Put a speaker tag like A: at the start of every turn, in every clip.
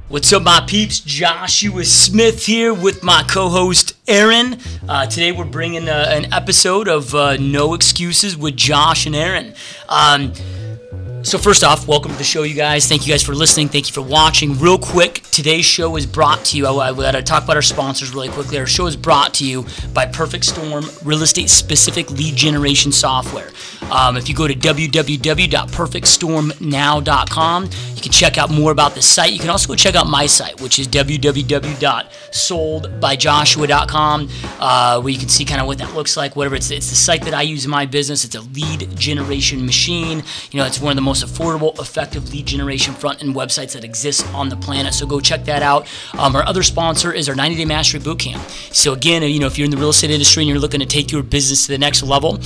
A: What's up, my peeps? Joshua Smith here with my co-host Aaron. Today we're bringing an episode of No Excuses with Josh and Aaron. So first off, welcome to the show, you guys. Thank you guys for listening. Thank you for watching. Real quick, today's show is brought to you. I got to talk about our sponsors really quickly. Our show is brought to you by Perfect Storm Real Estate Specific Lead Generation Software. If you go to www.perfectstormnow.com, you can check out more about the site. You can also go check out my site, which is www.soldbyjoshua.com, where you can see kind of what that looks like. Whatever, it's the site that I use in my business. It's a lead generation machine. You know, it's one of the most affordable, effective lead generation front-end websites that exist on the planet. So go check that out. Our other sponsor is our 90-day mastery bootcamp. So again, you know, if you're in the real estate industry and you're looking to take your business to the next level,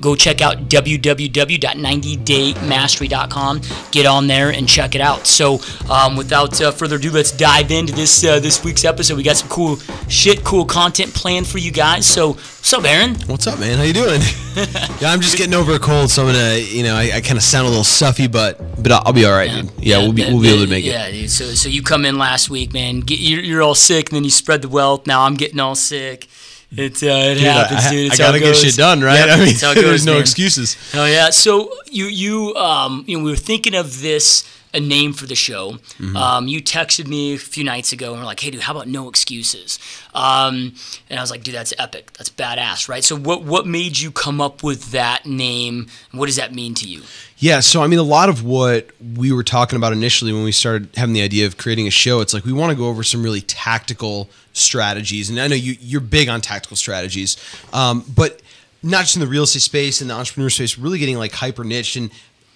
A: go check out www.90daymastery.com. Get on there and check it out. So without further ado, let's dive into this week's episode. We got some cool content planned for you guys. So what's up, Aaron?
B: What's up, man? How you doing? Yeah, I'm just getting over a cold, so I'm gonna, you know, I kind of sound a little stuffy, but I'll be all right, dude. Yeah, we'll be able to make it.
A: Yeah, dude. So you come in last week, man. You're all sick, and then you spread the wealth. Now I'm getting all sick. It happens, dude.
B: I gotta get shit done, right?
A: Yep,
B: I mean, there's no
A: man.
B: excuses.
A: Oh yeah. So you we were thinking of a name for the show.
B: Mm-hmm.
A: You texted me a few nights ago and were like, "Hey, dude, how about No Excuses?" And I was like, "Dude, that's epic. That's badass, right?" So what made you come up with that name? What does that mean to you?
B: Yeah, so I mean, a lot of what we were talking about initially when we started having the idea of creating a show, it's like we want to go over some really tactical strategies, and I know you're big on tactical strategies, but not just in the real estate space and the entrepreneur space, really getting like hyper niche. And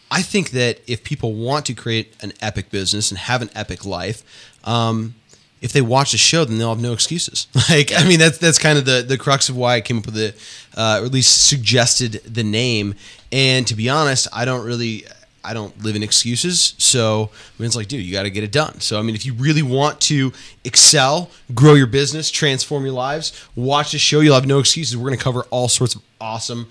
B: I think that if people want to create an epic business and have an epic life, if they watch the show, then they'll have no excuses. Like, I mean, that's kind of the crux of why I came up with or at least suggested the name. And to be honest, I don't live in excuses. So I mean, it's like, dude, you got to get it done. So I mean, if you really want to excel, grow your business, transform your lives, watch the show. You'll have no excuses. We're going to cover all sorts of awesome,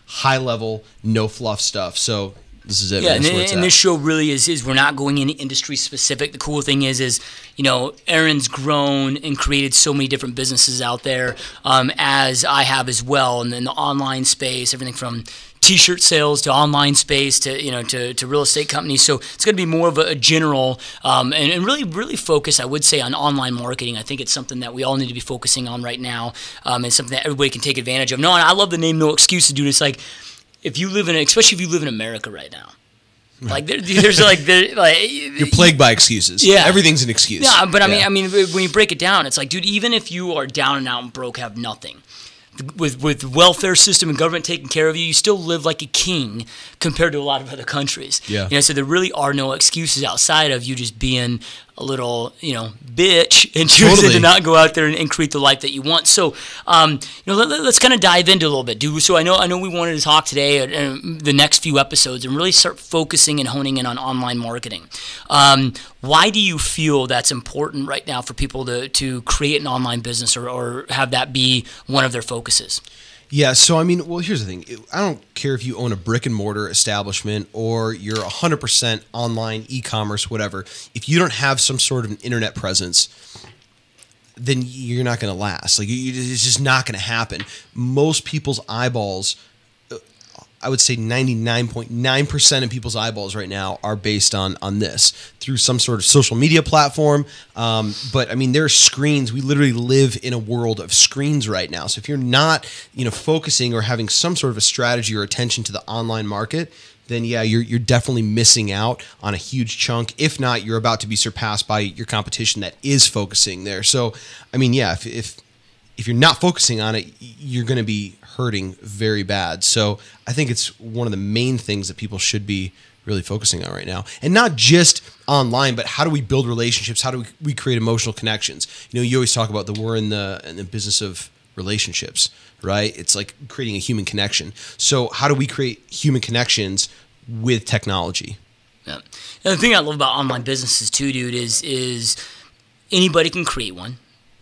B: high level, no fluff stuff. So this is it.
A: Yeah, and this show really is we're not going any industry specific. The cool thing is you know, Aaron's grown and created so many different businesses out there, as I have as well, and in the online space, everything from T-shirt sales to online space to real estate companies. So it's going to be more of a general and really focus, I would say, on online marketing. I think it's something that we all need to be focusing on right now. It's something that everybody can take advantage of. No, and I love the name No Excuses, dude. It's like, especially if you live in America right now. Like there's like
B: you're plagued by excuses.
A: Yeah,
B: everything's an excuse.
A: Yeah, but I mean, when you break it down, it's like, dude, even if you are down and out and broke, have nothing, with welfare system and government taking care of you, you still live like a king compared to a lot of other countries.
B: Yeah.
A: You know, so there really are no excuses outside of you just being a little, you know, bitch and choosing to not go out there and create the life that you want. So, you know, let's kind of dive into a little bit, dude. So I know we wanted to talk today and the next few episodes and really start focusing and honing in on online marketing. Why do you feel that's important right now for people to create an online business or have that be one of their focuses?
B: Yeah, so I mean, well, here's the thing. I don't care if you own a brick and mortar establishment or you're 100% online, e-commerce, whatever. If you don't have some sort of an internet presence, then you're not going to last. Like, it's just not going to happen. Most people's eyeballs, I would say 99.9% of people's eyeballs right now are based on this through some sort of social media platform. But I mean, there are screens. We literally live in a world of screens right now. So if you're not, you know, focusing or having some sort of a strategy or attention to the online market, then yeah, you're definitely missing out on a huge chunk. If not, you're about to be surpassed by your competition that is focusing there. So, I mean, yeah, if you're not focusing on it, you're going to be hurting very bad. So I think it's one of the main things that people should be really focusing on right now. And not just online, but how do we build relationships? How do we create emotional connections? You know, you always talk about we're in the business of relationships, right? It's like creating a human connection. So how do we create human connections with technology?
A: Yeah. And the thing I love about online businesses too, dude, is anybody can create one.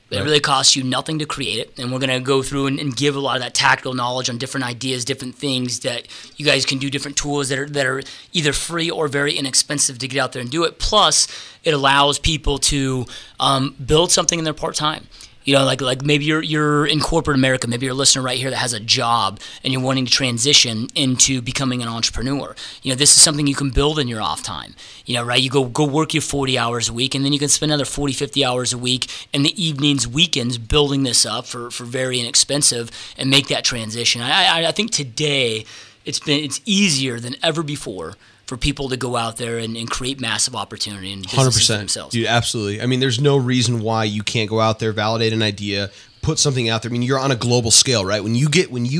A: It really costs you nothing to create it, and we're going to go through and give a lot of that tactical knowledge on different ideas, different things that you guys can do, different tools that are either free or very inexpensive to get out there and do it. Plus, it allows people to build something in their part-time. You know, like maybe you're in corporate America, maybe you're a listener right here that has a job and you're wanting to transition into becoming an entrepreneur. You know, this is something you can build in your off time. You know, right? You go work your 40 hours a week, and then you can spend another 40, 50 hours a week in the evenings, weekends building this up for very inexpensive and make that transition. I think today it's easier than ever before for people to go out there and create massive opportunity and businesses for themselves.
B: Dude, absolutely. I mean, there's no reason why you can't go out there, validate an idea, put something out there. I mean, you're on a global scale, right? When you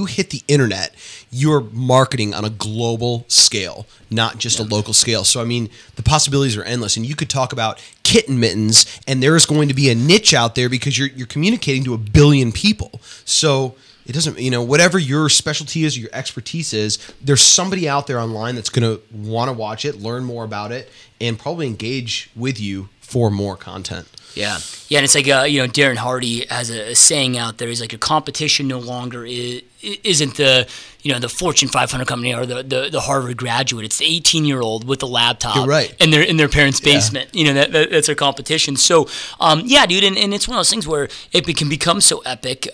B: hit the internet, you're marketing on a global scale, not just a local scale. So, I mean, the possibilities are endless. And you could talk about kitten mittens, and there's going to be a niche out there because you're communicating to 1 billion people. So it doesn't, whatever your specialty is or your expertise is, there's somebody out there online that's going to want to watch it, learn more about it, and probably engage with you for more content.
A: Yeah, and it's like Darren Hardy has a saying out there. He's like, your competition no longer isn't the the Fortune 500 company or the Harvard graduate. It's the 18-year-old with the laptop.
B: You're right.
A: in their parents' basement. Yeah. That's their competition. So dude, and it's one of those things where it can become so epic.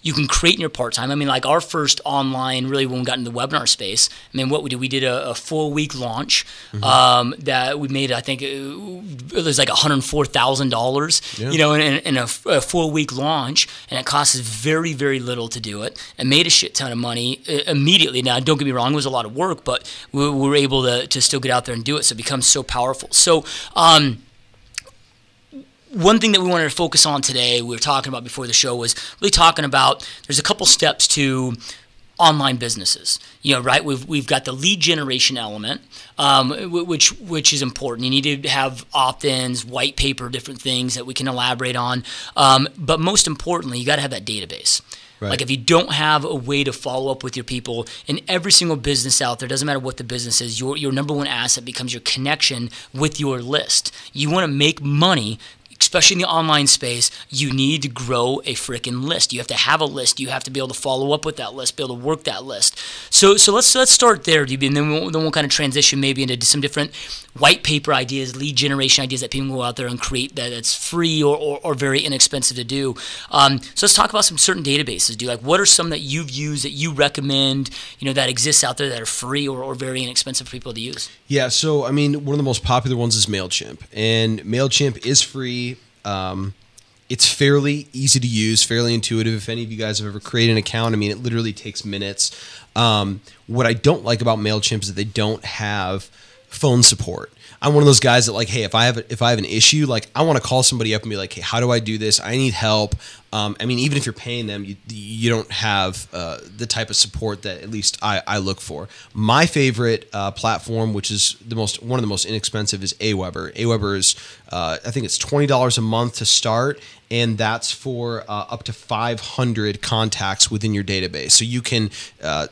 A: You can create in your part-time. I mean, like our first online, really, when we got into the webinar space, I mean, what we did, we did a 4-week launch that we made, I think it was like $104,000, in a 4-week launch, and it cost us very, very little to do it, and made a shit ton of money immediately. Now, don't get me wrong, it was a lot of work, but we were able to still get out there and do it, so it becomes so powerful. So, one thing that we wanted to focus on today, we were talking about before the show, was really talking about there's a couple steps to online businesses. Right? We've got the lead generation element, which is important. You need to have opt-ins, white paper, different things that we can elaborate on. But most importantly, you got to have that database. Right. Like if you don't have a way to follow up with your people, in every single business out there, doesn't matter what the business is, your number one asset becomes your connection with your list. You want to make money, especially in the online space. You need to grow a freaking list. You have to have a list. You have to be able to follow up with that list, be able to work that list. So let's start there, DB, and then we'll kind of transition maybe into some different white paper ideas, lead generation ideas that people can go out there and create that's free or very inexpensive to do. So let's talk about some certain databases, dude. Like, what are some that you've used that you recommend, that exists out there that are free or very inexpensive for people to use?
B: Yeah, so I mean, one of the most popular ones is MailChimp, and MailChimp is free. It's fairly easy to use, fairly intuitive. If any of you guys have ever created an account, I mean, it literally takes minutes. What I don't like about MailChimp is that they don't have phone support. I'm one of those guys that, like, hey, if I have an issue, like, I want to call somebody up and be like, hey, how do I do this? I need help. I mean, even if you're paying them, you don't have the type of support that at least I look for. My favorite platform, which is one of the most inexpensive, is Aweber. Aweber is I think it's $20 a month to start, and that's for up to 500 contacts within your database. So you can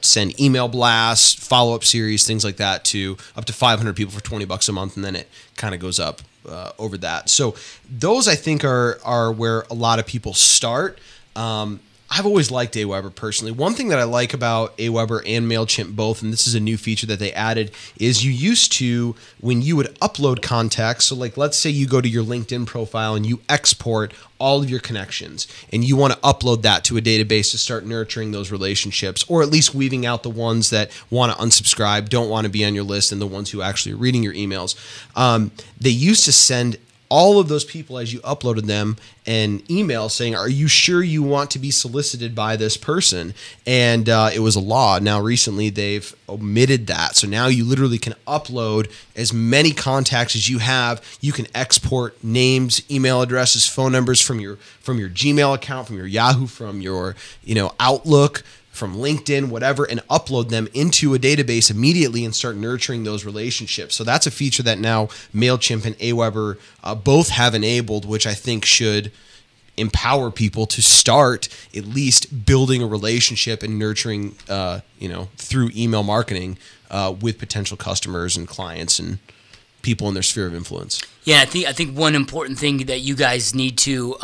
B: send email blasts, follow-up series, things like that to up to 500 people for $20 a month, and then it kind of goes up over that. So those, I think, are where a lot of people start. I've always liked Aweber personally. One thing that I like about Aweber and MailChimp both, and this is a new feature that they added, is you used to, when you would upload contacts, so like let's say you go to your LinkedIn profile and you export all of your connections and you want to upload that to a database to start nurturing those relationships, or at least weaving out the ones that want to unsubscribe, don't want to be on your list, and the ones who actually are reading your emails. They used to send all of those people, as you uploaded them, an email saying, are you sure you want to be solicited by this person? And it was a law. Now, recently, they've omitted that. So now you literally can upload as many contacts as you have. You can export names, email addresses, phone numbers from your Gmail account, from your Yahoo, from your Outlook, from LinkedIn, whatever, and upload them into a database immediately and start nurturing those relationships. So that's a feature that now MailChimp and Aweber both have enabled, which I think should empower people to start at least building a relationship and nurturing, through email marketing with potential customers and clients and people in their sphere of influence.
A: Yeah, I think one important thing that you guys need to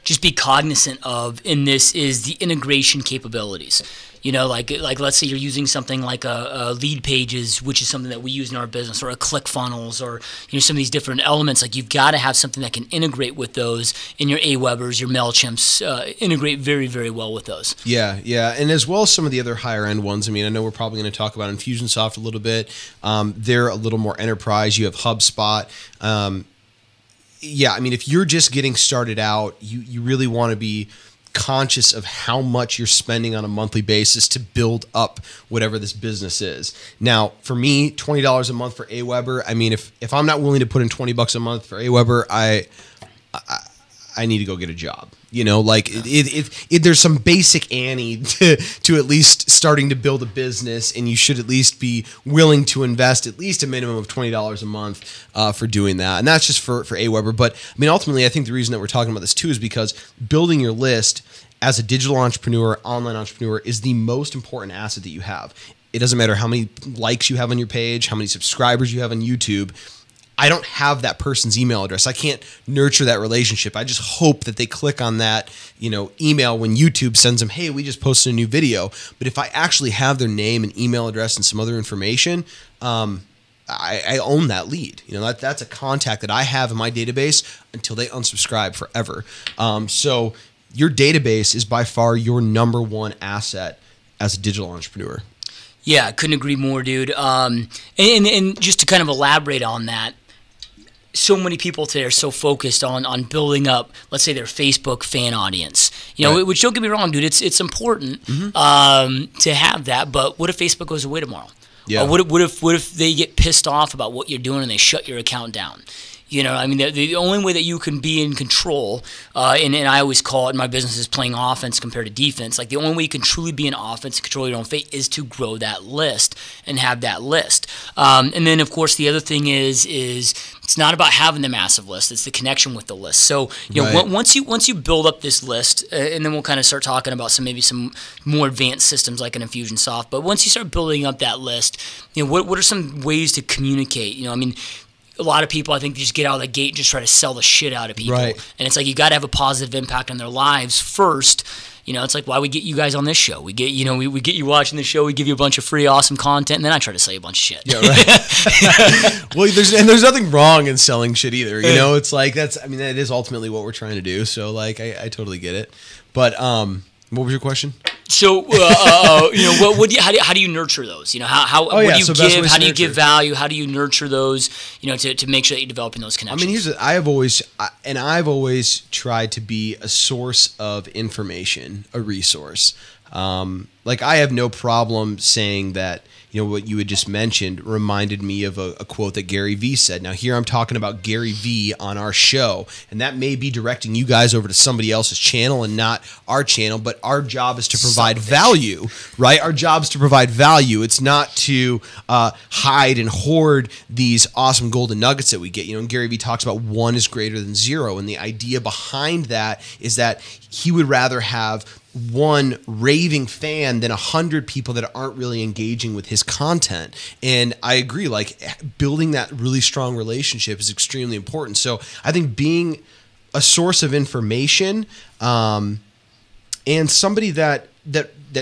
A: just be cognizant of in this is the integration capabilities. You know, like let's say you're using something like a lead pages, which is something that we use in our business, or a ClickFunnels, or some of these different elements. Like, you've got to have something that can integrate with those in your Awebers, your MailChimps, integrate very, very well with those. Yeah,
B: and as well as some of the other higher end ones. I mean, I know we're probably going to talk about Infusionsoft a little bit. They're a little more enterprise. You have HubSpot. I mean, if you're just getting started out, you really want to be conscious of how much you're spending on a monthly basis to build up whatever this business is. Now, for me, $20 a month for Aweber. I mean, if I'm not willing to put in $20 a month for Aweber, I need to go get a job. Like, there's some basic Annie to at least starting to build a business, and you should at least be willing to invest at least a minimum of $20 a month for doing that. And that's just for Aweber. But I mean, ultimately, I think the reason that we're talking about this too is because building your list as a digital entrepreneur, online entrepreneur, is the most important asset that you have. It doesn't matter how many likes you have on your page, how many subscribers you have on YouTube. I don't have that person's email address. I can't nurture that relationship. I just hope that they click on that, email when YouTube sends them, hey, we just posted a new video. But if I actually have their name and email address and some other information, I own that lead. That's a contact that I have in my database until they unsubscribe forever. So your database is by far your number one asset as a digital entrepreneur.
A: Yeah, I couldn't agree more, dude. And just to kind of elaborate on that, so many people today are so focused on building up, let's say, their Facebook fan audience.
B: Right.
A: Which, don't get me wrong, dude, it's important to have that. But what if Facebook goes away tomorrow?
B: Yeah.
A: Or what if they get pissed off about what you're doing and they shut your account down? I mean, the only way that you can be in control, and I always call it in my business is playing offense compared to defense. Like, the only way you can truly be in offense and control your own fate is to grow that list and have that list. And then, of course, the other thing is it's not about having the massive list; it's the connection with the list. So,
B: right.
A: once you build up this list, and then we'll kind of start talking about maybe some more advanced systems like an Infusionsoft. But once you start building up that list, what are some ways to communicate? I mean, a lot of people, I think, just get out of the gate and just try to sell the shit out of people.
B: Right.
A: And it's like, you got to have a positive impact on their lives first. It's like why we get you guys on this show. We get we get you watching the show. We give you a bunch of free, awesome content, and then I try to sell you a bunch of shit.
B: Yeah, right. Well, there's nothing wrong in selling shit either. It's like that is ultimately what we're trying to do. So, like, I totally get it. But what was your question?
A: So, how do you nurture those? What do you give? How do you give value? How do you nurture those? To make sure that you're developing those connections.
B: I mean, I've always tried to be a source of information, a resource. Like, I have no problem saying that. What you had just mentioned reminded me of a quote that Gary Vee said. Now, here I'm talking about Gary Vee on our show, and that may be directing you guys over to somebody else's channel and not our channel, but our job is to provide value, right? Our job is to provide value. It's not to hide and hoard these awesome golden nuggets that we get. And Gary Vee talks about 1 is greater than 0, and the idea behind that is that he would rather have one raving fan than 100 people that aren't really engaging with his content. And I agree, like, building that really strong relationship is extremely important. So I think being a source of information and somebody that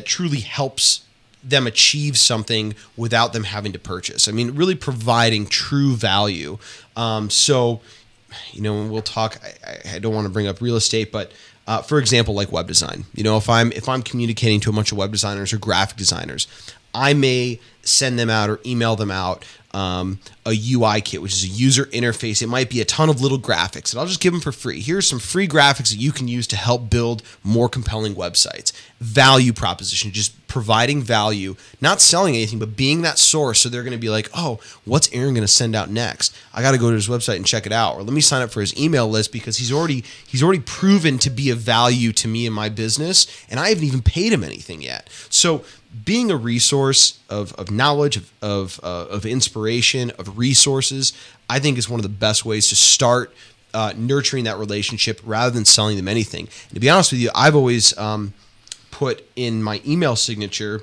B: truly helps them achieve something without them having to purchase. I mean, really providing true value. So, when we'll talk, I don't want to bring up real estate, but for example, like web design. If I'm communicating to a bunch of web designers or graphic designers, I may send them out or email them out a UI kit, which is a user interface. It might be a ton of little graphics, and I'll just give them for free. Here's some free graphics that you can use to help build more compelling websites. Value proposition, just providing value, not selling anything, but being that source. So they're going to be like, oh, what's Aaron going to send out next? I got to go to his website and check it out. Or let me sign up for his email list because he's already proven to be of value to me and my business, and I haven't even paid him anything yet. So being a resource of knowledge, of inspiration, of resources, I think is one of the best ways to start nurturing that relationship rather than selling them anything. And to be honest with you, I've always put in my email signature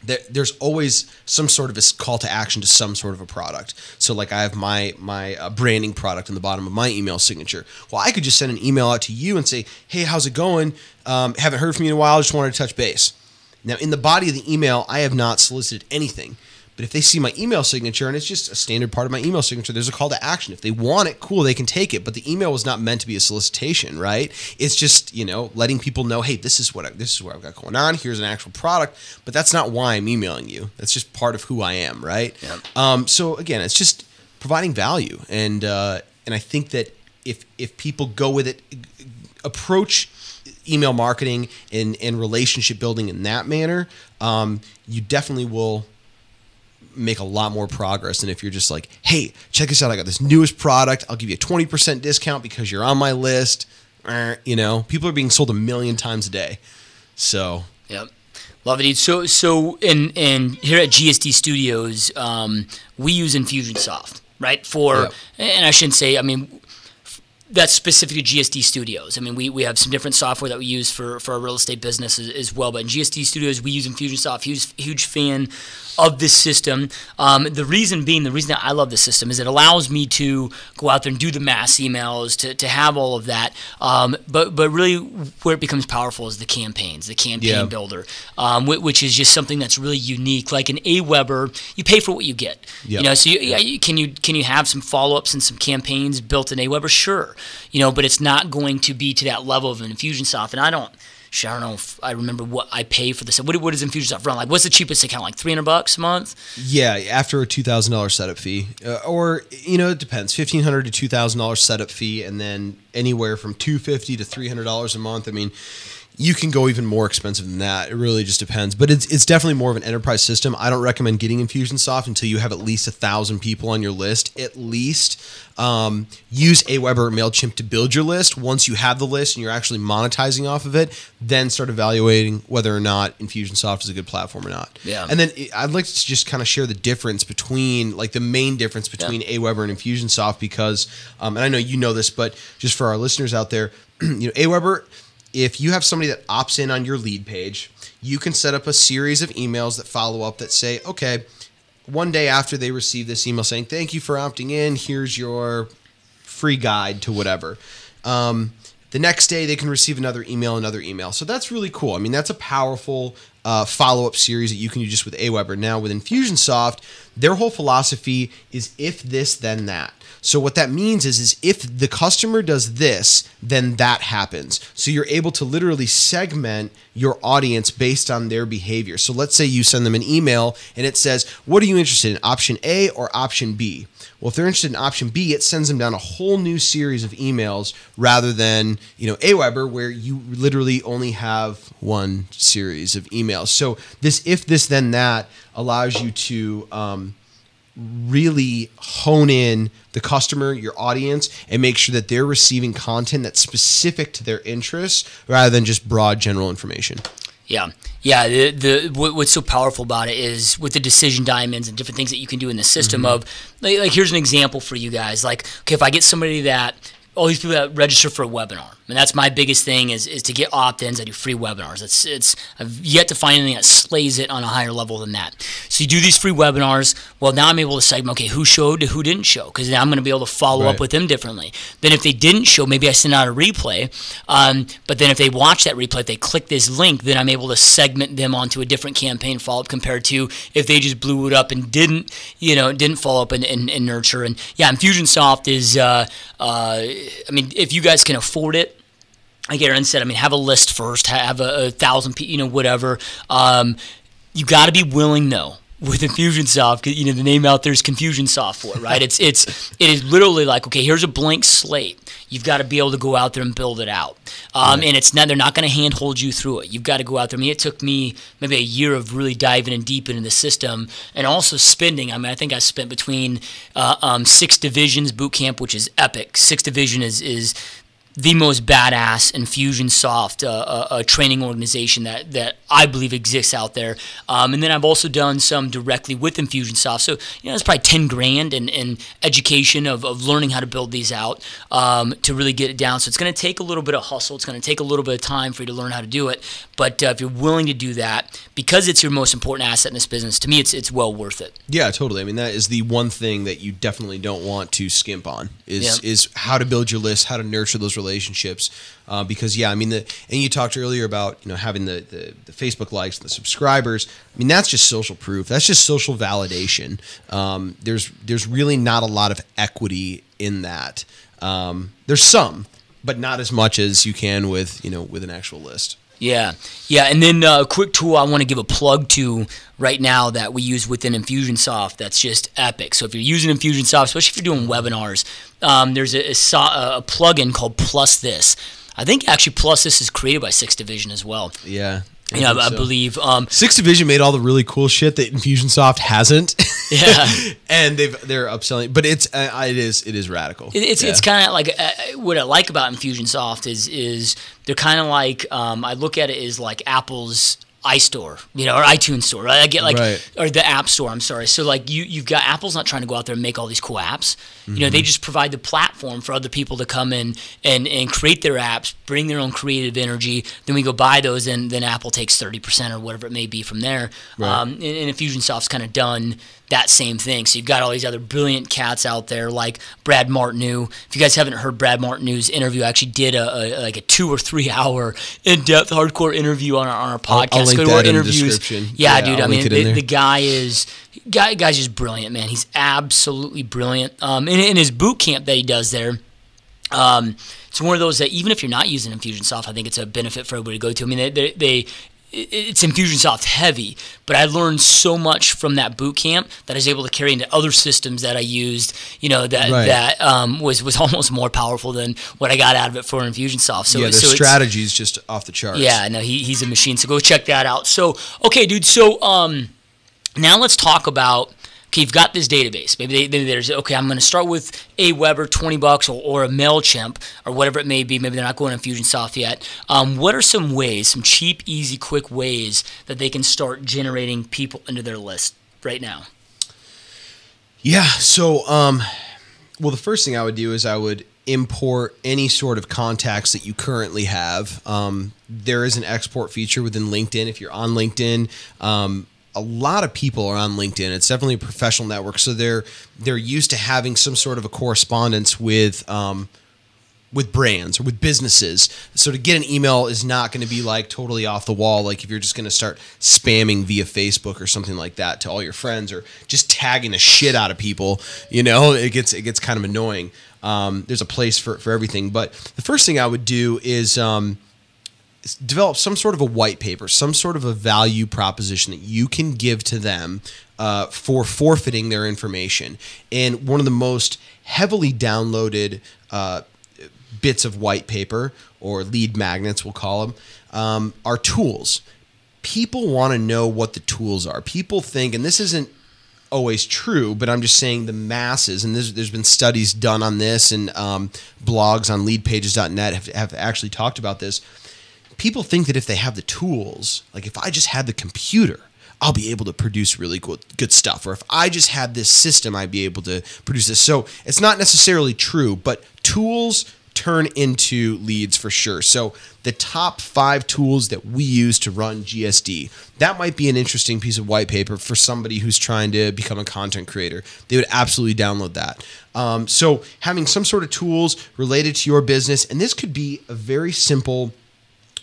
B: there's always some sort of a call to action to some sort of a product. So like I have my branding product in the bottom of my email signature. Well, I could just send an email out to you and say, hey, how's it going? Haven't heard from you in a while. Just wanted to touch base. Now, in the body of the email, I have not solicited anything. But if they see my email signature, and it's just a standard part of my email signature, there's a call to action. If they want it, cool, they can take it. But the email was not meant to be a solicitation, right? It's just, letting people know, hey, this is what I've got going on. Here's an actual product. But that's not why I'm emailing you. That's just part of who I am, right? Yep. So again, it's just providing value, and I think that if people go with it, approach email marketing and relationship building in that manner, you definitely will make a lot more progress than if you're just like, hey, check this out, I got this newest product, I'll give you a 20% discount because you're on my list. People are being sold 1 million times a day. So
A: yep, love it. So and here at GSD Studios, we use Infusionsoft, right? And I shouldn't say, that's specific to GSD Studios. We have some different software that we use for our real estate business as well. But in GSD Studios, we use Infusionsoft. Huge fan of this system. The reason that I love this system is it allows me to go out there and do the mass emails, to have all of that. But really where it becomes powerful is the campaigns, the campaign builder, which is just something that's really unique. Like an AWeber, you pay for what you get. Yep. So can you have some follow-ups and some campaigns built in AWeber? Sure. But it's not going to be to that level of an Infusionsoft. And I don't know if I remember what I pay for this. What does Infusionsoft run? Like, what's the cheapest account? Like $300 a month? Yeah,
B: after a $2,000 setup fee, or it depends. $1,500 to $2,000 setup fee, and then anywhere from $250 to $300 a month. You can go even more expensive than that. It really just depends. But it's definitely more of an enterprise system. I don't recommend getting Infusionsoft until you have at least 1,000 people on your list. At least use AWeber or MailChimp to build your list. Once you have the list and you're actually monetizing off of it, then start evaluating whether or not Infusionsoft is a good platform or not. Yeah. And then I'd like to just kind of share the difference between, like the main difference between AWeber and Infusionsoft, because, and I know you know this, but just for our listeners out there, AWeber, if you have somebody that opts in on your lead page, you can set up a series of emails that follow up that say, okay, one day after they receive this email saying, thank you for opting in, here's your free guide to whatever. The next day they can receive another email. So that's really cool. That's a powerful follow-up series that you can do just with AWeber. Now with Infusionsoft, their whole philosophy is if this, then that. So what that means is if the customer does this, then that happens. So you're able to literally segment your audience based on their behavior. So let's say you send them an email and it says, what are you interested in, option A or option B? Well, if they're interested in option B, it sends them down a whole new series of emails rather than, AWeber, where you literally only have one series of emails. So this if this, then that allows you to really hone in the customer, your audience, and make sure that they're receiving content that's specific to their interests rather than just broad general information.
A: Yeah. What's so powerful about it is with the decision diamonds and different things that you can do in the system of, like here's an example for you guys. Like, okay, if I get somebody all these people that register for a webinar, and that's my biggest thing is to get opt-ins. I do free webinars. I've yet to find anything that slays it on a higher level than that. So you do these free webinars. Well, now I'm able to segment, okay, who showed to who didn't show, because now I'm going to be able to follow up with them differently. Then if they didn't show, maybe I send out a replay. But then if they watch that replay, if they click this link, then I'm able to segment them onto a different campaign follow-up compared to if they just blew it up and didn't follow up and nurture. And yeah, Infusionsoft is, if you guys can afford it, like Aaron said, have a list first, have 1,000 people, whatever. You got to be willing, though, with Infusionsoft, because the name out there is Confusionsoft for it, right? It is literally like, okay, here's a blank slate. You've got to be able to go out there and build it out. And they're not going to handhold you through it. You've got to go out there. It took me maybe a year of really diving in deep into the system and also spending. I think I spent between 6 divisions boot camp, which is epic. 6 division is the most badass Infusionsoft training organization that I believe exists out there. And then I've also done some directly with Infusionsoft. So, it's probably 10 grand in education of learning how to build these out to really get it down. So it's going to take a little bit of hustle. It's going to take a little bit of time for you to learn how to do it. But if you're willing to do that, because it's your most important asset in this business, to me, it's well worth it.
B: Yeah, totally. I mean, that is the one thing that you definitely don't want to skimp on is how to build your list, how to nurture those relationships. Because I mean, and you talked earlier about having the Facebook likes and the subscribers. I mean, that's just social proof. That's just social validation. There's really not a lot of equity in that. There's some, but not as much as you can with with an actual list.
A: Yeah. And then a quick tool I want to give a plug to right now that we use within Infusionsoft that's just epic. So if you're using Infusionsoft, especially if you're doing webinars, there's a plugin called Plus This. I think actually Plus This is created by 6th Division as well.
B: Yeah.
A: I believe
B: 6th Division made all the really cool shit that Infusionsoft hasn't.
A: Yeah,
B: and they're upselling, but it is radical.
A: It's kind of like what I like about Infusionsoft is they're kind of like I look at it as like Apple's iStore, or iTunes Store. Right? I get or the App Store. I'm sorry. So like you've got Apple's not trying to go out there and make all these cool apps. They just provide the platform for other people to come in and create their apps, bring their own creative energy. Then we go buy those, and then Apple takes 30% or whatever it may be from there. Right. And Infusionsoft's kind of done that same thing. So you've got all these other brilliant cats out there like Brad Martineau. If you guys haven't heard Brad Martineau's interview, I actually did a 2 or 3 hour in-depth hardcore interview on our podcast.
B: I'll link that in the description.
A: Yeah, dude. I mean, the guy's just brilliant, man. He's absolutely brilliant. In his boot camp that he does there, it's one of those that even if you're not using Infusionsoft, I think it's a benefit for everybody to go to. I mean, it's Infusionsoft heavy, but I learned so much from that boot camp that I was able to carry into other systems that I used, that was almost more powerful than what I got out of it for Infusionsoft. So
B: their strategy is just off the charts.
A: Yeah, no, he's a machine. So go check that out. So okay, dude. So now let's talk about. Okay, you've got this database. Maybe there's, I'm going to start with Aweber, $20, or a MailChimp, or whatever it may be. Maybe they're not going to Infusionsoft yet. What are some ways, some cheap, easy, quick ways that they can start generating people into their list right now?
B: Yeah, so, the first thing I would do is I would import any sort of contacts that you currently have. There is an export feature within LinkedIn. If you're on LinkedIn, a lot of people are on LinkedIn. It's definitely a professional network, so they're used to having some sort of a correspondence with brands or with businesses. So to get an email is not going to be like totally off the wall. Like if you're just going to start spamming via Facebook or something like that to all your friends, or just tagging the shit out of people, it gets kind of annoying. There's a place for everything, but the first thing I would do is develop some sort of a white paper, some sort of a value proposition that you can give to them for forfeiting their information. And one of the most heavily downloaded bits of white paper, or lead magnets we'll call them, are tools. People want to know what the tools are. People think, and this isn't always true, but I'm just saying the masses, and there's been studies done on this, and blogs on leadpages.net have actually talked about this. People think that if they have the tools, like if I just had the computer, I'll be able to produce really good stuff. Or if I just had this system, I'd be able to produce this. So it's not necessarily true, but tools turn into leads for sure. So the top 5 tools that we use to run GSD, that might be an interesting piece of white paper for somebody who's trying to become a content creator. They would absolutely download that. So having some sort of tools related to your business, and this could be a very simple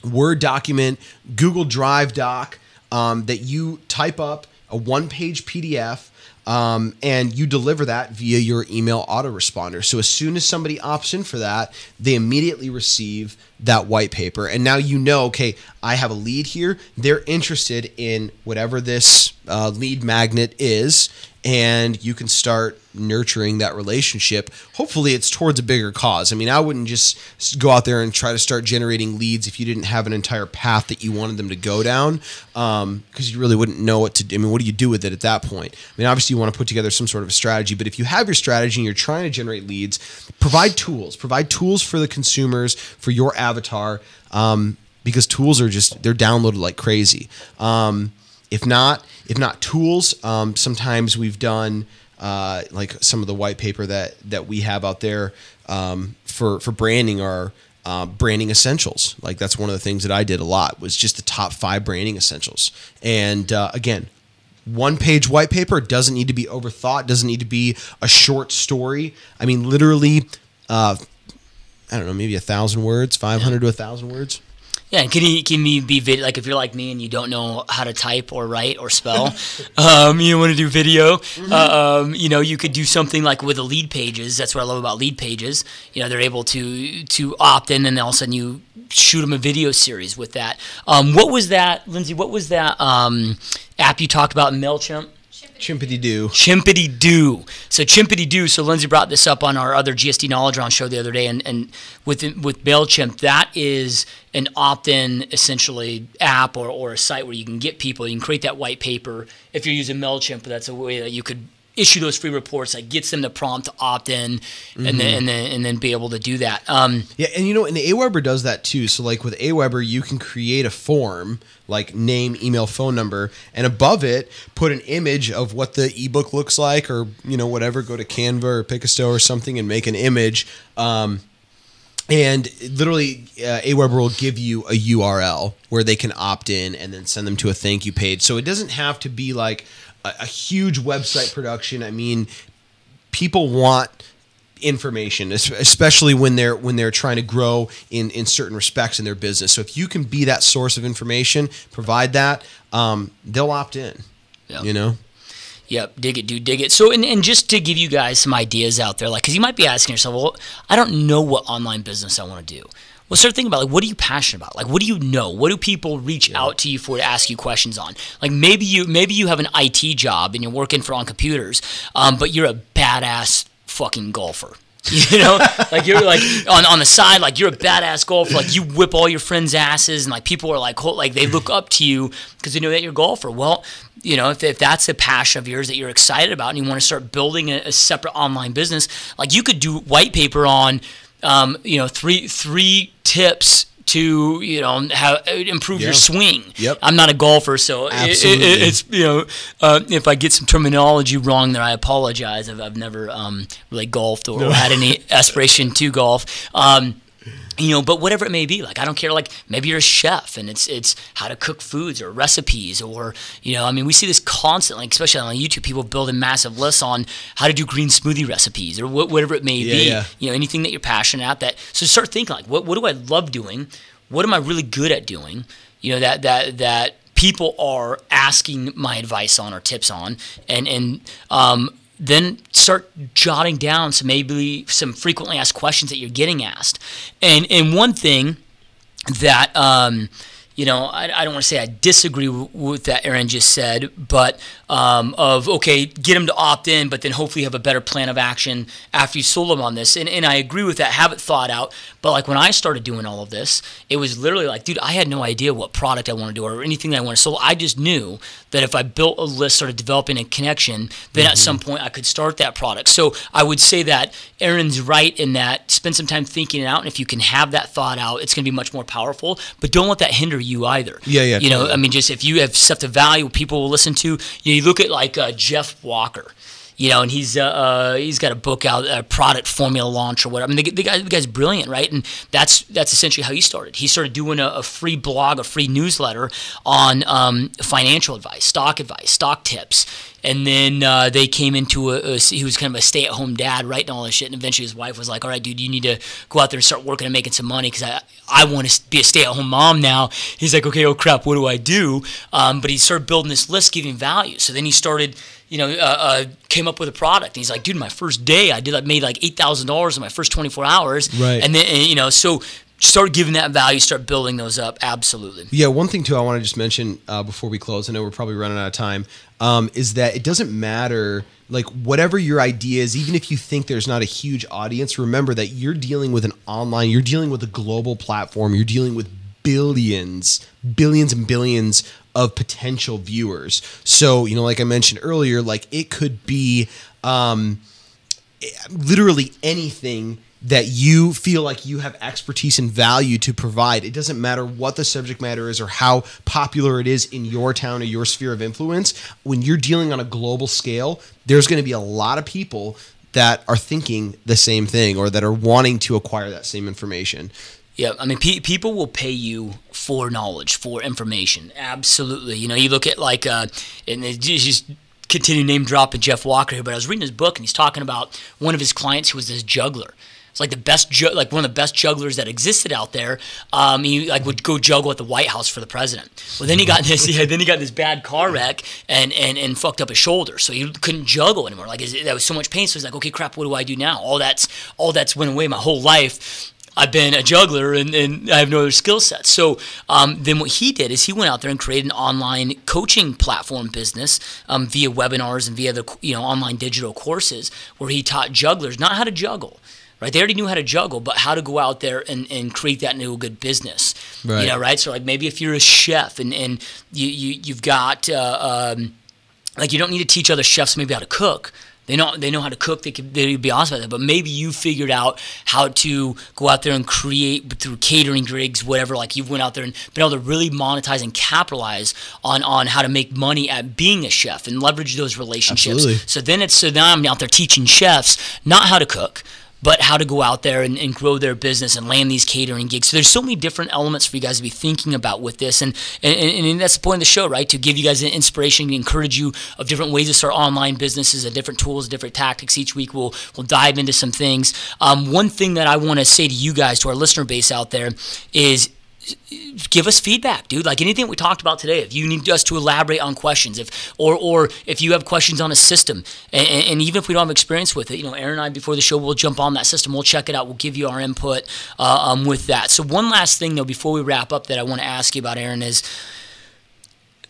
B: Word document, Google Drive doc, that you type up a 1-page PDF, and you deliver that via your email autoresponder. So as soon as somebody opts in for that, they immediately receive that white paper. And now okay, I have a lead here. They're interested in whatever this lead magnet is, and you can start nurturing that relationship. Hopefully it's towards a bigger cause. I mean, I wouldn't just go out there and try to start generating leads if you didn't have an entire path that you wanted them to go down, because you really wouldn't know what to do. I mean, what do you do with it at that point? I mean, obviously you want to put together some sort of a strategy, but if you have your strategy and you're trying to generate leads, provide tools for the consumers, for your avatar, because tools are they're downloaded like crazy. If not tools, sometimes we've done like some of the white paper that we have out there for branding are branding essentials. Like that's one of the things that I did a lot, was just the top 5 branding essentials. And again, 1-page white paper doesn't need to be overthought, doesn't need to be a short story. I mean, literally, I don't know, maybe 1,000 words, 500 to 1,000 words.
A: Yeah, and can you be like, if you're like me and you don't know how to type or write or spell, you want to do video, you know, you could do something like with the lead pages. That's what I love about lead pages. You know, they're able to opt in, and then all of a sudden you shoot them a video series with that. What was that, Lindsay? What was that app you talked about in MailChimp?
B: Chimpity-doo.
A: Chimpity-doo. So Lindsay brought this up on our other GSD Knowledge Rounds show the other day, and with MailChimp, that is an opt-in, essentially, app or a site where you can get people. You can create that white paper. If you're using MailChimp, that's a way that you could issue those free reports that gets them the prompt to opt in, and then be able to do that.
B: Yeah, and you know, and Aweber does that too. So like with Aweber, you can create a form like name, email, phone number, and above it put an image of what the ebook looks like, or you know, whatever. Go to Canva or Pickasto or something and make an image. And literally, Aweber will give you a URL where they can opt in and then send them to a thank you page. So it doesn't have to be like a huge website production. I mean, people want information, especially when they're trying to grow in certain respects in their business. So if you can be that source of information, provide that, they'll opt in. Yep. You know.
A: Yep, dig it, dude, dig it. So, and just to give you guys some ideas out there, like, because you might be asking yourself, well, I don't know what online business I want to do. Well, start thinking about, like, what are you passionate about? Like, what do you know? What do people reach out to you for to ask you questions on? Like, maybe you have an IT job and you're working on computers, but you're a badass fucking golfer. You know, like you're like on the side, like you're a badass golfer, like you whip all your friends' asses, and like people are like they look up to you because they know that you're a golfer. Well, you know, if that's a passion of yours that you're excited about, and you want to start building a separate online business, like you could do white paper on, you know, three tips to, you know, how improve your swing. Yep. I'm not a golfer, so it's you know, if I get some terminology wrong there, I apologize. I've never really golfed or had any aspiration to golf. You know, but whatever it may be, like I don't care. Like maybe you're a chef, and it's how to cook foods or recipes, or you know, I mean, we see this constantly, especially on YouTube. People building massive lists on how to do green smoothie recipes or whatever it may be. Yeah. You know, anything that you're passionate at. So start thinking like, what do I love doing? What am I really good at doing? You know, that people are asking my advice on or tips on, and then start jotting down maybe some frequently asked questions that you're getting asked. And one thing that, you know, I don't want to say I disagree with that Aaron just said, but okay, get them to opt in, but then hopefully have a better plan of action after you sold them on this. And I agree with that, have it thought out. But like when I started doing all of this, it was literally like, dude, I had no idea what product I want to do or anything that I want to sell. I just knew that if I built a list, started developing a connection, then at some point I could start that product. So I would say that Aaron's right in that spend some time thinking it out. And if you can have that thought out, it's going to be much more powerful. But don't let that hinder you either. Yeah. You know, I mean, just if you have stuff to value, people will listen to. You look at like Jeff Walker. You know, and he's got a book out, a product formula launch or whatever. I mean, the guy's brilliant, right? And that's essentially how he started. He started doing a free blog, a free newsletter on financial advice, stock tips. And then they came into he was kind of a stay-at-home dad writing all this shit. And eventually his wife was like, all right, dude, you need to go out there and start working and making some money because I want to be a stay-at-home mom now. He's like, okay, oh crap, what do I do? But he started building this list, giving value. So then he started, you know, came up with a product. And he's like, dude, my first day, I made like $8,000 in my first 24 hours. Right. And then, you know, so start giving that value, start building those up. Absolutely.
B: Yeah, one thing too I want to just mention before we close, I know we're probably running out of time, is that it doesn't matter, like whatever your idea is, even if you think there's not a huge audience, remember that you're dealing with you're dealing with a global platform, you're dealing with billions and billions of potential viewers. So, like I mentioned earlier, like it could be literally anything that you feel like you have expertise and value to provide. It doesn't matter what the subject matter is or how popular it is in your town or your sphere of influence. When you're dealing on a global scale, there's going to be a lot of people that are thinking the same thing or that are wanting to acquire that same information.
A: Yeah, I mean, people will pay you for knowledge, for information. Absolutely. You look at like, and just continue name dropping Jeff Walker here, but I was reading his book and he's talking about one of his clients who was this juggler. It's like the best, one of the best jugglers that existed out there. He would go juggle at the White House for the president. Well, then he got this, this bad car wreck and fucked up his shoulder, so he couldn't juggle anymore. That was so much pain. So he's like, okay, crap, what do I do now? All that's went away my whole life. I've been a juggler and I have no other skill sets. So then what he did is he went out there and created an online coaching platform business via webinars and via the online digital courses where he taught jugglers not how to juggle. Right, they already knew how to juggle, but how to go out there and create that into a good business. Right. Right. So like maybe if you're a chef and you've got you don't need to teach other chefs maybe how to cook. They know how to cook. They'd be awesome at that. But maybe you figured out how to go out there and create through catering gigs, whatever. Like you've went out there and been able to really monetize and capitalize on how to make money at being a chef and leverage those relationships. Absolutely. So now I'm out there teaching chefs not how to cook, but how to go out there and grow their business and land these catering gigs. So there's so many different elements for you guys to be thinking about with this. And that's the point of the show, right? To give you guys an inspiration, encourage you of different ways to start online businesses and different tools, different tactics. Each week we'll dive into some things. One thing that I want to say to you guys, to our listener base out there, is give us feedback, dude. Like anything we talked about today, if you need us to elaborate on questions, or if you have questions on a system, and even if we don't have experience with it, Aaron and I before the show, we'll jump on that system, we'll check it out, we'll give you our input with that. So one last thing though, before we wrap up, that I want to ask you about, Aaron, is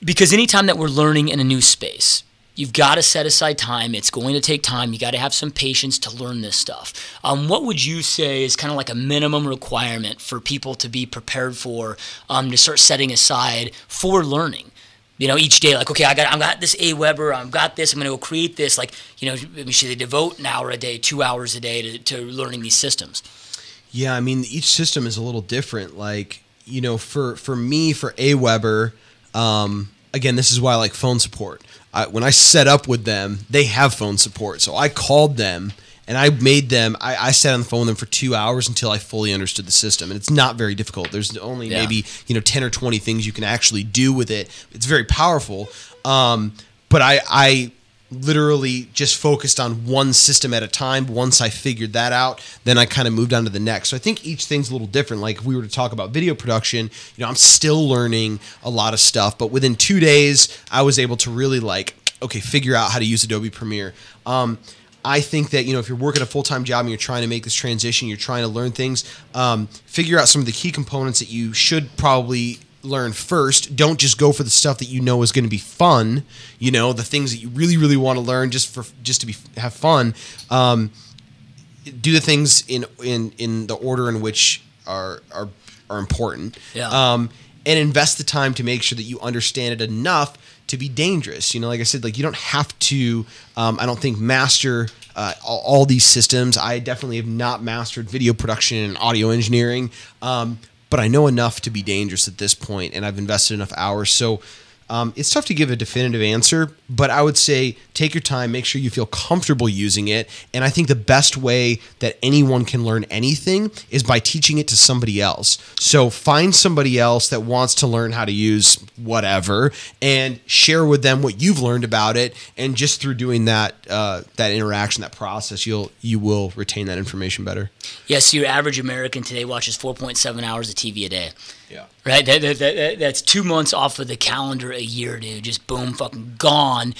A: because anytime that we're learning in a new space, you've got to set aside time. It's going to take time. You got to have some patience to learn this stuff. What would you say is kind of like a minimum requirement for people to be prepared for, to start setting aside for learning? Each day, like, okay, I've got this Aweber, I've got this, I'm going to go create this. Like, should they devote an hour a day, 2 hours a day to learning these systems?
B: Yeah, I mean, each system is a little different. Like, for me, for Aweber, again, this is why I like phone support. When I set up with them, they have phone support. So I called them and I made them, I sat on the phone with them for 2 hours until I fully understood the system. And it's not very difficult. There's only maybe 10 or 20 things you can actually do with it. It's very powerful. But I literally just focused on one system at a time. Once I figured that out, then I kind of moved on to the next. So I think each thing's a little different. Like if we were to talk about video production, I'm still learning a lot of stuff, but within 2 days, I was able to really figure out how to use Adobe Premiere. I think that, if you're working a full-time job and you're trying to make this transition, you're trying to learn things, figure out some of the key components that you should probably learn first. Don't just go for the stuff that is going to be fun. The things that you really, really want to learn just to have fun. Do the things in the order in which are important. Yeah. And invest the time to make sure that you understand it enough to be dangerous. Like I said, you don't have to. I don't think master all these systems. I definitely have not mastered video production and audio engineering. But I know enough to be dangerous at this point, and I've invested enough hours. So it's tough to give a definitive answer, but I would say take your time, make sure you feel comfortable using it. And I think the best way that anyone can learn anything is by teaching it to somebody else. So find somebody else that wants to learn how to use whatever and share with them what you've learned about it. And just through doing that interaction, that process, you will retain that information better.
A: Yeah, so your average American today watches 4.7 hours of TV a day.
B: Yeah.
A: Right? That's 2 months off of the calendar a year, dude. Just boom, fucking gone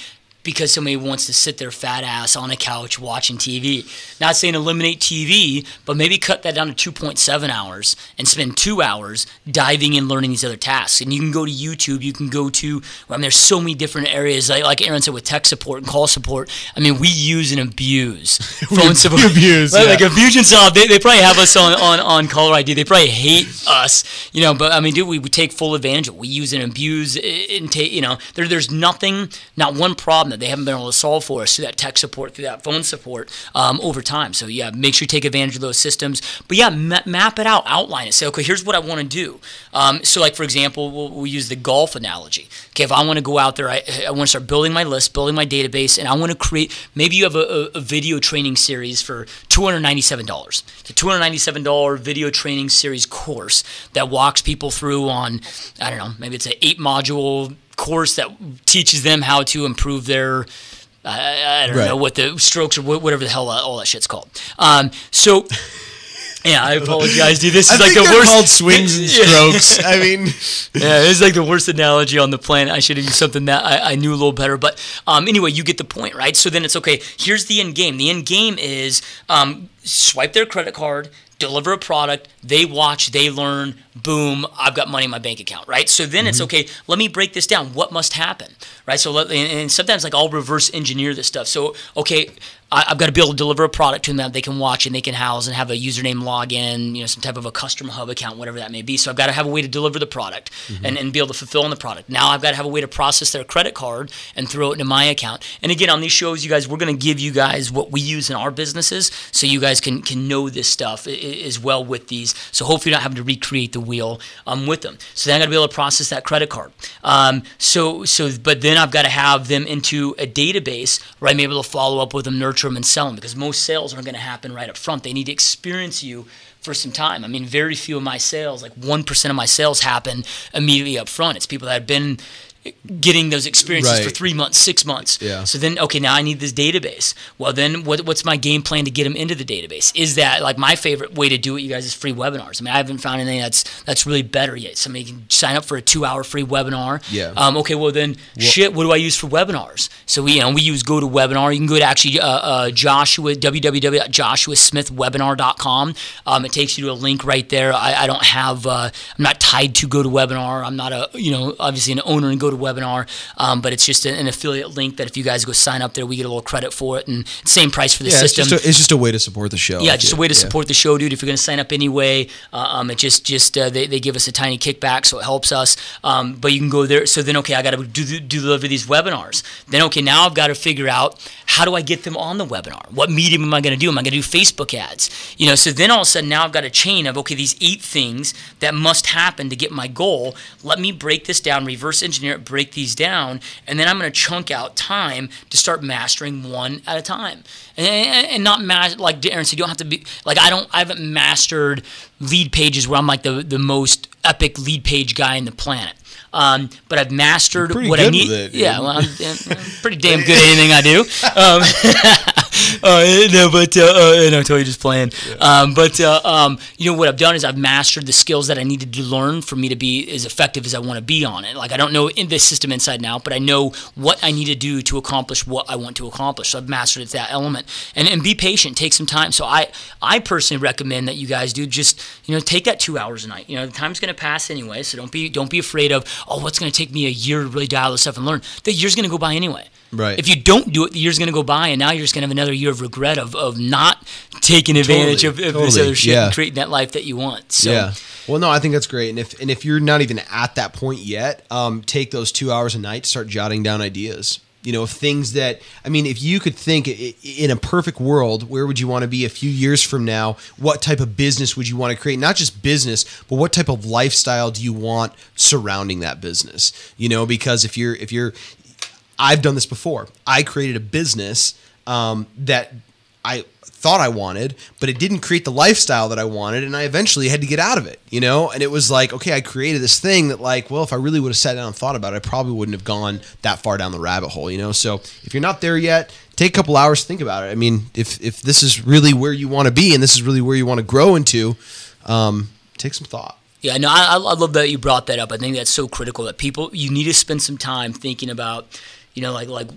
A: because somebody wants to sit their fat ass on a couch watching TV. Not saying eliminate TV, but maybe cut that down to 2.7 hours and spend 2 hours diving and learning these other tasks. And you can go to YouTube, you can go to, there's so many different areas, like Aaron said, with tech support and call support. I mean, we use and abuse phone support. Like Infusionsoft, they probably have us on caller ID. They probably hate us, but I mean, dude, we take full advantage of it. We use and abuse and take, there's nothing, not one problem that they haven't been able to solve for us through that tech support, through that phone support over time. So yeah, make sure you take advantage of those systems. But yeah, map it out, outline it. Say, okay, here's what I want to do. So like, for example, we'll use the golf analogy. Okay, if I want to go out there, I want to start building my list, building my database, and I want to create, maybe you have a video training series for $297. It's a $297 video training series course that walks people through on, I don't know, maybe it's an 8-module course that teaches them how to improve their, I don't know what the strokes or whatever the hell all that shit's called. So, yeah, I apologize, dude. This is like the worst.
B: Called swings and strokes. I mean,
A: yeah, it's like the worst analogy on the planet. I should have used something that I knew a little better. But anyway, you get the point, right? So then it's okay. Here's the end game. The end game is swipe their credit card, deliver a product, they watch, they learn, boom, I've got money in my bank account, right? So then it's okay, let me break this down. What must happen, right? So and sometimes like I'll reverse engineer this stuff. So, okay, I've got to be able to deliver a product to them that they can watch and they can house and have a username login, some type of a customer hub account, whatever that may be. So I've got to have a way to deliver the product and be able to fulfill on the product. Now I've got to have a way to process their credit card and throw it into my account. And again, on these shows, you guys, we're going to give you guys what we use in our businesses so you guys can know this stuff as well with these. So hopefully you're not having to recreate the wheel with them. So then I got to be able to process that credit card. But then I've got to have them into a database where I'm able to follow up with them, nurture them, and sell them, because most sales aren't going to happen right up front. They need to experience you for some time. I mean, very few of my sales, like 1% of my sales, happen immediately up front. It's people that have been getting those experiences for 3 months, 6 months.
B: Yeah.
A: So then, okay, now I need this database. Well, then what's my game plan to get them into the database? Is that, like, my favorite way to do it, you guys, is free webinars. I mean, I haven't found anything that's really better yet. Somebody can sign up for a 2-hour free webinar.
B: Yeah.
A: Okay, well then, what do I use for webinars? So we use GoToWebinar. You can go to actually www.joshuasmithwebinar.com. It takes you to a link right there. I don't have, I'm not tied to GoToWebinar. I'm not obviously an owner in GoToWebinar, but it's just an affiliate link that if you guys go sign up there, we get a little credit for it, and same price for the system.
B: It's just a way to support the show.
A: Yeah, just a way to support the show, dude. If you're going to sign up anyway, they give us a tiny kickback, so it helps us. But you can go there. So then, okay, I got to deliver these webinars. Then, okay, now I've got to figure out, how do I get them on the webinar? What medium am I going to do? Am I going to do Facebook ads? So then all of a sudden, now I've got a chain of, okay, these 8 things that must happen to get my goal. Let me break this down, reverse engineer it, break these down, and then I'm going to chunk out time to start mastering one at a time. And not like Aaron said, you don't have to be like, I haven't mastered lead pages where I'm like the most epic lead page guy on the planet. But I've mastered what I need. Yeah, well, I'm pretty damn good at anything I do. No, totally just playing. Yeah. What I've done is I've mastered the skills that I needed to learn for me to be as effective as I want to be on it. Like, I don't know in this system inside and out, but I know what I need to do to accomplish what I want to accomplish. So I've mastered it, that element. And be patient, take some time. So I personally recommend that you guys do just, take that 2 hours a night. The time's going to pass anyway, so don't be afraid of, what's going to take me a year to really dial this stuff and learn. The year's going to go by anyway.
B: Right.
A: If you don't do it, the year's going to go by, and now you're just going to have another year of regret of not taking advantage of this other shit and creating that life that you want. So,
B: yeah. Well, no, I think that's great. And if you're not even at that point yet, take those 2 hours a night to start jotting down ideas. Of things that, if you could think in a perfect world, where would you want to be a few years from now? What type of business would you want to create? Not just business, but what type of lifestyle do you want surrounding that business? Because if you're, I've done this before. I created a business that I thought I wanted, but it didn't create the lifestyle that I wanted, and I eventually had to get out of it, And it was like, okay, I created this thing that, like, well, if I really would have sat down and thought about it, I probably wouldn't have gone that far down the rabbit hole, So if you're not there yet, take a couple hours to think about it. If this is really where you want to be and this is really where you want to grow into, take some thought.
A: Yeah, no, I love that you brought that up. I think that's so critical that you need to spend some time thinking about, like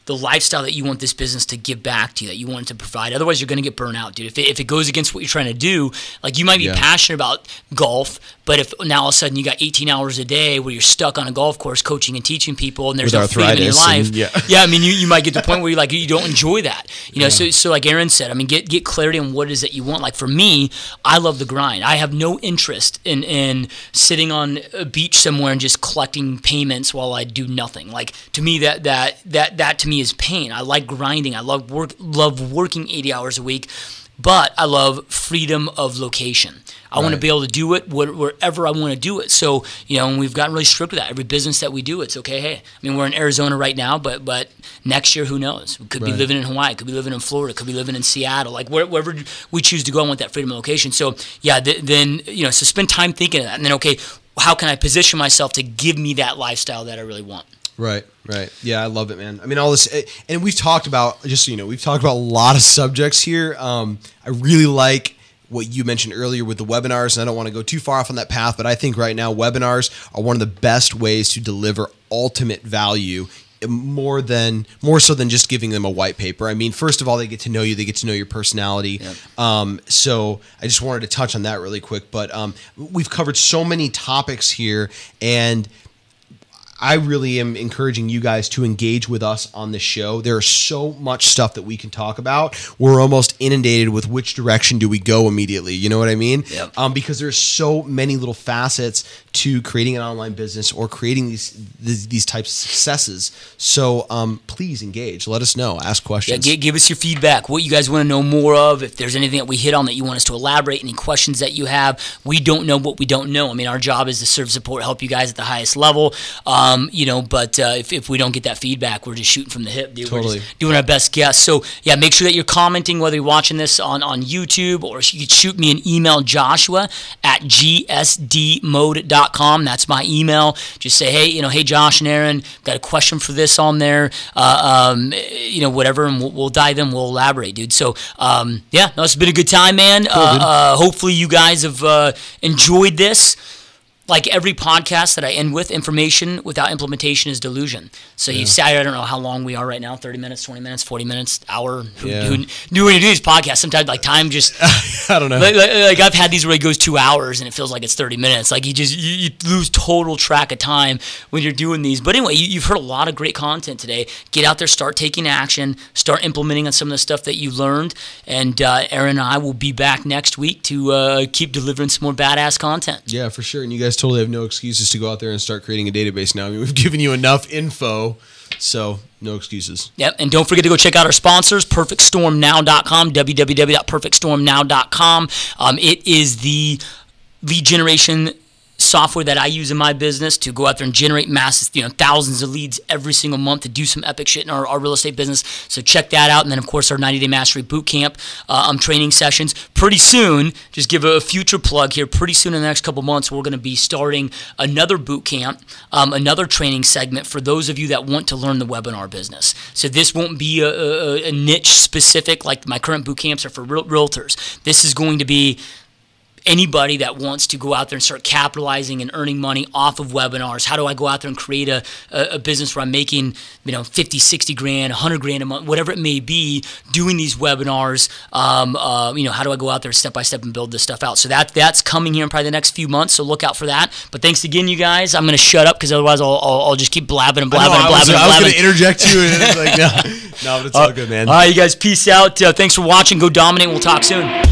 A: the lifestyle that you want this business to give back to you, that you want it to provide. Otherwise, you're going to get burnt out, dude. If it goes against what you're trying to do, like you might be passionate about golf, but if now all of a sudden you got 18 hours a day where you're stuck on a golf course coaching and teaching people, and there's no freedom in your life, I mean, you might get to the point where you don't enjoy that, you know. So like Aaron said, I mean, get clarity on what it is that you want. Like for me, I love the grind. I have no interest in sitting on a beach somewhere and just collecting payments while I do nothing. Like to me, that to me is pain. I like grinding. I love working 80 hours a week, but I love freedom of location. I want to be able to do it wherever I want to do it. So, you know, and we've gotten really strict with that. Every business that we do, it's okay. Hey, I mean, we're in Arizona right now, but next year, who knows? We could be living in Hawaii, could be living in Florida, could be living in Seattle. Like wherever we choose to go, I want that freedom of location. So, yeah, then, you know, so spend time thinking of that. And then, okay, how can I position myself to give me that lifestyle that I really want?
B: Right. Yeah, I love it, man. I mean, all this, and we've talked about, just so you know, we've talked about a lot of subjects here. I really like what you mentioned earlier with the webinars, and I don't want to go too far off on that path, but I think right now webinars are one of the best ways to deliver ultimate value, more so than just giving them a white paper. I mean, first of all, they get to know you, they get to know your personality. So I just wanted to touch on that really quick, but we've covered so many topics here, and I really am encouraging you guys to engage with us on the show. There's so much stuff that we can talk about. We're almost inundated with which direction do we go immediately. You know what I mean? Because there's so many little facets to creating an online business or creating these types of successes. So please engage. Let us know. Ask questions.
A: Yeah, give us your feedback. What you guys want to know more of. If there's anything that we hit on that you want us to elaborate, any questions that you have. We don't know what we don't know. I mean, our job is to serve, support, help you guys at the highest level. You know, but if we don't get that feedback, we're just shooting from the hip, dude. We're just doing our best guess. So, yeah, make sure that you're commenting, whether you're watching this on YouTube, or you could shoot me an email, Joshua@gsdmode.com. That's my email. Just say, hey, you know, hey, Josh and Aaron, got a question for this on there, you know, whatever, and we'll dive in, we'll elaborate, dude. So, yeah, no, it's been a good time, man. Hopefully you guys have enjoyed this. Like every podcast that I end with, information without implementation is delusion. So you've said, I don't know how long we are right now, 30 minutes, 20 minutes, 40 minutes, hour. When you do these podcasts, sometimes like time just,
B: I don't know.
A: Like I've had these where it goes 2 hours and it feels like it's 30 minutes. Like you lose total track of time when you're doing these. But anyway, you've heard a lot of great content today. Get out there, start taking action, start implementing on some of the stuff that you learned. And Aaron and I will be back next week to keep delivering some more badass content.
B: Yeah, for sure. And you guys totally have no excuses to go out there and start creating a database now. I mean, we've given you enough info, so no excuses.
A: Yep, and don't forget to go check out our sponsors, perfectstormnow.com, www.perfectstormnow.com. It is the lead generation software that I use in my business to go out there and generate massive, you know, thousands of leads every single month to do some epic shit in our real estate business. So check that out. And then, of course, our 90-day mastery bootcamp training sessions. Pretty soon, just give a future plug here, pretty soon in the next couple months, we're going to be starting another bootcamp, another training segment for those of you that want to learn the webinar business. So this won't be a niche specific like my current bootcamps are for realtors. This is going to be anybody that wants to go out there and start capitalizing and earning money off of webinars. How do I go out there and create a business where I'm making, you know, 50, 60 grand, 100 grand a month, whatever it may be, doing these webinars. You know, how do I go out there step by step and build this stuff out? So that's coming here in probably the next few months. So look out for that. But thanks again, you guys. I'm going to shut up because otherwise I'll just keep blabbing and blabbing and blabbing.
B: I was going to interject you, and it's like, no, but it's all good, man.
A: All right, you guys, peace out. Thanks for watching. Go dominate. We'll talk soon.